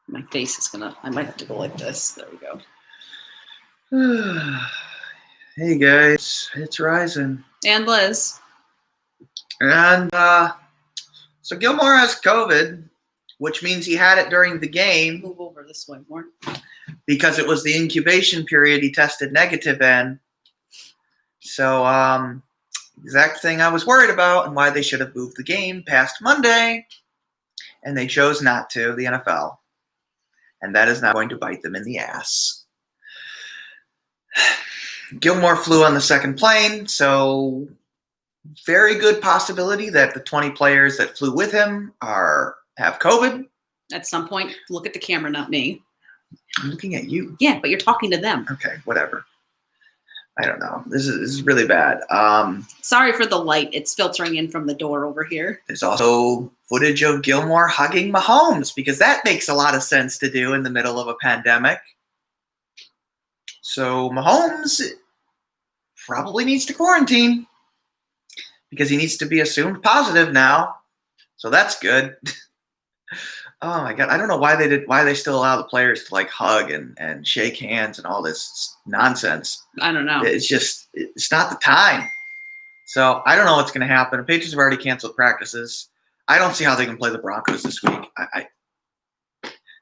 My face is gonna. I might have to go like this. There we go. Hey guys, it's Ryzen. And Liz. And so Gilmore has COVID, which means he had it during the game. Move over this way more. Because it was the incubation period he tested negative in. So exact thing I was worried about and why they should have moved the game past Monday. And they chose not to, the NFL. And that is not going to bite them in the ass. Gilmore flew on the second plane, so very good possibility that the 20 players that flew with him have COVID. At some point, look at the camera, not me. I'm looking at you. Yeah, but you're talking to them. Okay, whatever. I don't know. This is really bad. Sorry for the light. It's filtering in from the door over here. There's also footage of Gilmore hugging Mahomes because that makes a lot of sense to do in the middle of a pandemic. So Mahomes probably needs to quarantine because he needs to be assumed positive now. So that's good. Oh my God. I don't know why they still allow the players to like hug and shake hands and all this nonsense. I don't know. It's not the time. So I don't know what's going to happen. The Patriots have already canceled practices. I don't see how they can play the Broncos this week.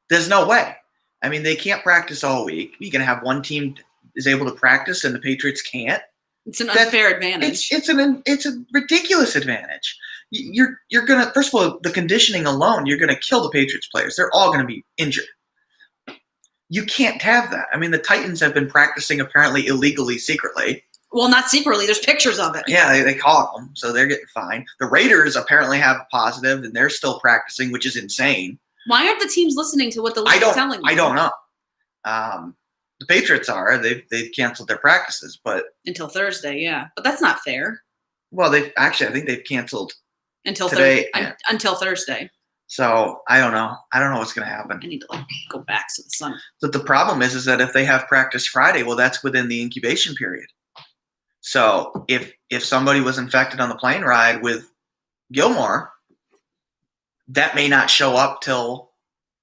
There's no way. I mean, they can't practice all week. You're going to have one team is able to practice and the Patriots can't. It's an unfair advantage. It's a ridiculous advantage. You're gonna, first of all, the conditioning alone, you're gonna kill the Patriots players. They're all gonna be injured. You can't have that. I mean, the Titans have been practicing apparently illegally, secretly. Well, not secretly. There's pictures of it. Yeah, they caught them, so they're getting fined. The Raiders apparently have a positive, and they're still practicing, which is insane. Why aren't the teams listening to what the league is telling them? I don't know. The Patriots are. They've canceled their practices, but until Thursday, yeah. But that's not fair. Well, I think they've canceled until today. Until Thursday. So I don't know. I don't know what's going to happen. I need to go back to the sun. But the problem is that if they have practice Friday, well, that's within the incubation period. So if somebody was infected on the plane ride with Gilmore, that may not show up till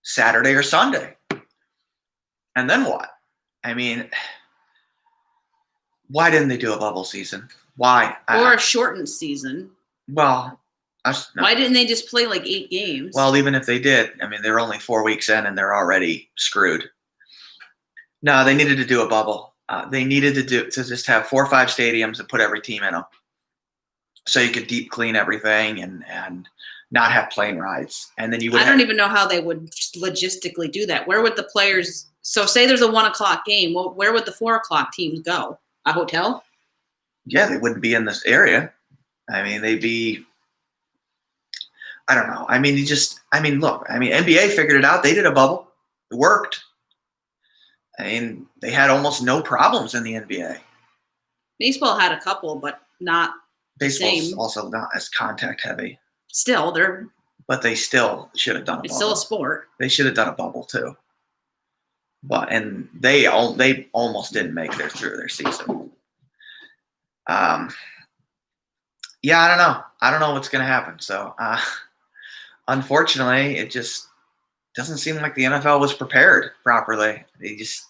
Saturday or Sunday. And then what? I mean, why didn't they do a bubble season? Why? Or a shortened season. Well, no. Why didn't they just play like 8 games? Well, even if they did, I mean, they're only 4 weeks in and they're already screwed. No, they needed to do a bubble. They needed to just have 4 or 5 stadiums and put every team in them, so you could deep clean everything and not have plane rides. And then you would. I don't even know how they would logistically do that. Where would the players? So say there's a 1:00 game. Well, where would the 4:00 teams go? A hotel? Yeah, they wouldn't be in this area. I mean, they'd be. I don't know. I mean, look. I mean, NBA figured it out. They did a bubble. It worked. I mean, they had almost no problems in the NBA. Baseball had a couple, but not. Baseball's also not as contact heavy. Still, But they still should have done a bubble. It's still a sport. They should have done a bubble too. And they almost didn't make it through their season. Yeah, I don't know. I don't know what's going to happen. So, unfortunately, it just doesn't seem like the NFL was prepared properly. They just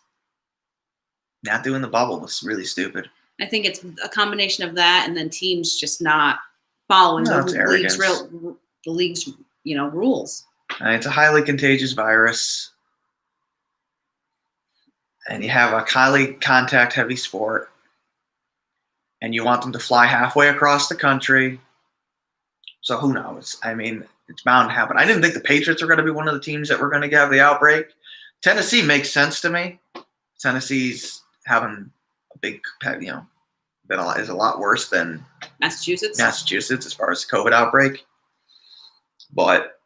not doing the bubble was really stupid. I think it's a combination of that and then teams just not following the league's rules. It's a highly contagious virus, and you have a highly contact-heavy sport, and you want them to fly halfway across the country. So who knows? I mean, it's bound to happen. I didn't think the Patriots were going to be one of the teams that were going to have the outbreak. Tennessee makes sense to me. Tennessee's having a big, is a lot worse than Massachusetts as far as COVID outbreak. But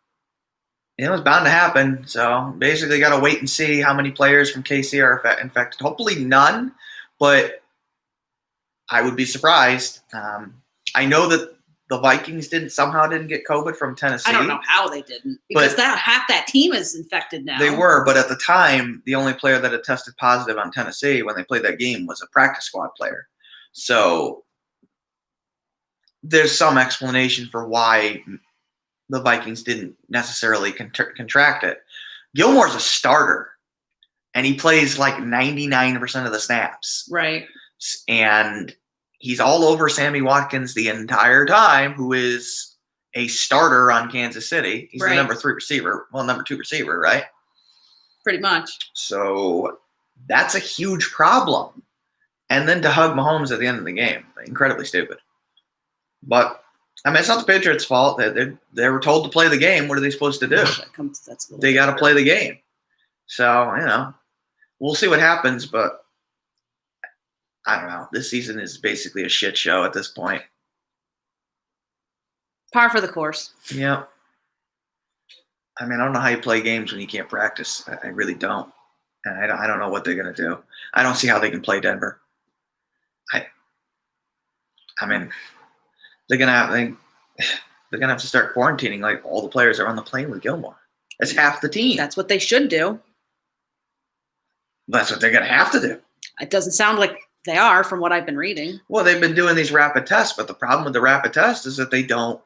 it was bound to happen. So basically got to wait and see how many players from KC are infected. Hopefully none, but I would be surprised. I know that the Vikings didn't get COVID from Tennessee. I don't know how they didn't, because half that team is infected now. They were, but at the time, the only player that had tested positive on Tennessee when they played that game was a practice squad player. So there's some explanation for why the Vikings didn't necessarily contract it. Gilmore's a starter, and he plays like 99% of the snaps. Right. And he's all over Sammy Watkins the entire time, who is a starter on Kansas City. He's the number 3 receiver. Well, number 2 receiver, right? Pretty much. So that's a huge problem. And then to hug Mahomes at the end of the game. Incredibly stupid. But, I mean, it's not the Patriots' fault. They were told to play the game. What are they supposed to do? They got to play the game. So, we'll see what happens, but I don't know. This season is basically a shit show at this point. Par for the course. Yep. I mean, I don't know how you play games when you can't practice. I really don't. And I don't know what they're going to do. I don't see how they can play Denver. I mean, they're going to have to start quarantining like all the players are on the plane with Gilmore. That's half the team. That's what they should do. That's what they're going to have to do. It doesn't sound like they are from what I've been reading. Well, they've been doing these rapid tests, but the problem with the rapid test is that they don't,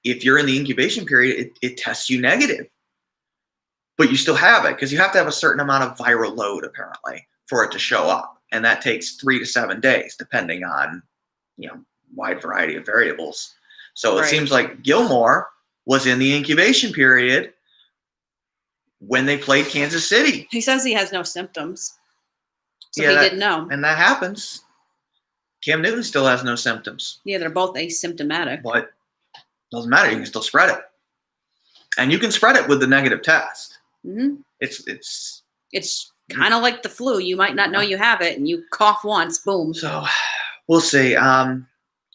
if you're in the incubation period, it tests you negative. But you still have it because you have to have a certain amount of viral load, apparently, for it to show up. And that takes 3 to 7 days, depending on, wide variety of variables. So it seems like Gilmore was in the incubation period when they played Kansas City. He says he has no symptoms. So he didn't know. And that happens. Cam Newton still has no symptoms. Yeah, they're both asymptomatic. But it doesn't matter. You can still spread it. And you can spread it with the negative test. Mm-hmm. It's kind of like the flu. You might not know you have it, and you cough once, boom. So we'll see.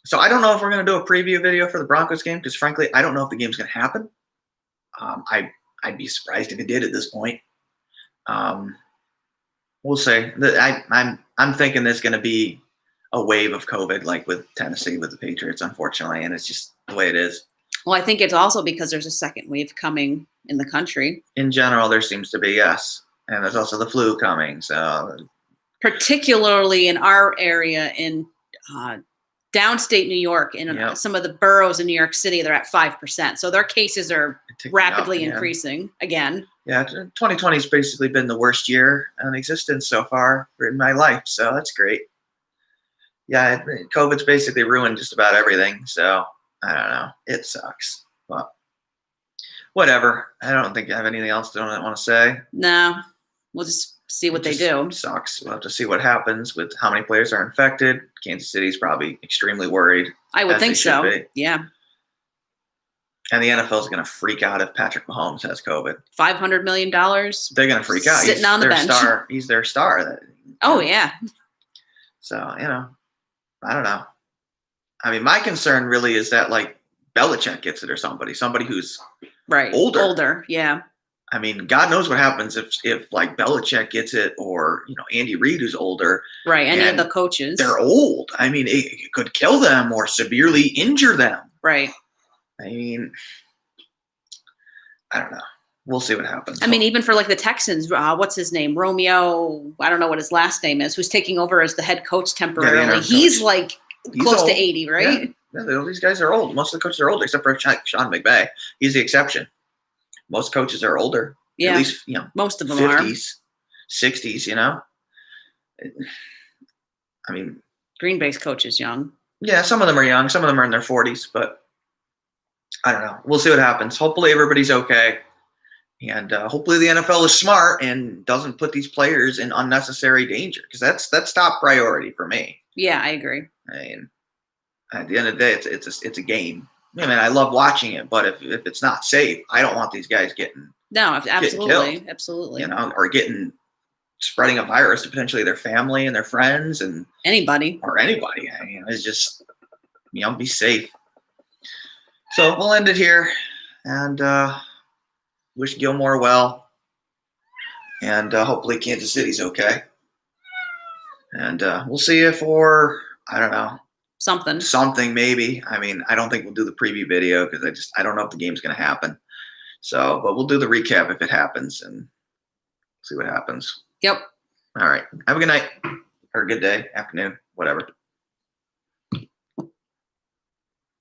So I don't know if we're going to do a preview video for the Broncos game because, frankly, I don't know if the game's going to happen. I'd be surprised if it did at this point. We'll see. I'm thinking there's going to be a wave of COVID, like with Tennessee, with the Patriots, unfortunately, and it's just the way it is. Well, I think it's also because there's a second wave coming in the country. In general, there seems to be, yes. And there's also the flu coming. So, particularly in our area in downstate New York, in some of the boroughs in New York City, they're at 5%. So their cases are rapidly increasing again. Yeah, 2020 has basically been the worst year in existence so far in my life. So that's great. Yeah, COVID's basically ruined just about everything. So I don't know. It sucks. But whatever. I don't think I have anything else that I want to say. No. We'll just see what they do. Sucks. We'll have to see what happens with how many players are infected. Kansas City's probably extremely worried. I would think so. Yeah. And the NFL is going to freak out if Patrick Mahomes has COVID. $500 million. They're going to freak out. Sitting on the bench. He's their star. Oh, yeah. So, I don't know. I mean, my concern really is that, like, Belichick gets it or somebody who's older. Yeah. I mean, God knows what happens if like Belichick gets it or, Andy Reid who's older. Right, any of the coaches. They're old. I mean, it could kill them or severely injure them. Right. I mean, I don't know. We'll see what happens. I mean, even for like the Texans, what's his name? Romeo, I don't know what his last name is, who's taking over as the head coach temporarily. He's like close to 80, right? Yeah, these guys are old. Most of the coaches are old, except for Sean McVay. He's the exception. Most coaches are older. Yeah. At least, most of them 50s, 60s, I mean, Green Bay's coach is young. Yeah, some of them are young. Some of them are in their 40s, but I don't know. We'll see what happens. Hopefully everybody's okay. And hopefully the NFL is smart and doesn't put these players in unnecessary danger because that's top priority for me. Yeah, I agree. I mean, at the end of the day, it's a game. I mean, I love watching it, but if it's not safe, I don't want these guys getting killed, absolutely, or spreading a virus to potentially their family and their friends and anybody. I mean, it's just be safe. So we'll end it here, and wish Gilmore well, and hopefully Kansas City's okay, and we'll see if I don't know. Something maybe. I mean, I don't think we'll do the preview video because I don't know if the game's going to happen. So, but we'll do the recap if it happens and see what happens. Yep. All right. Have a good night or a good day, afternoon, whatever.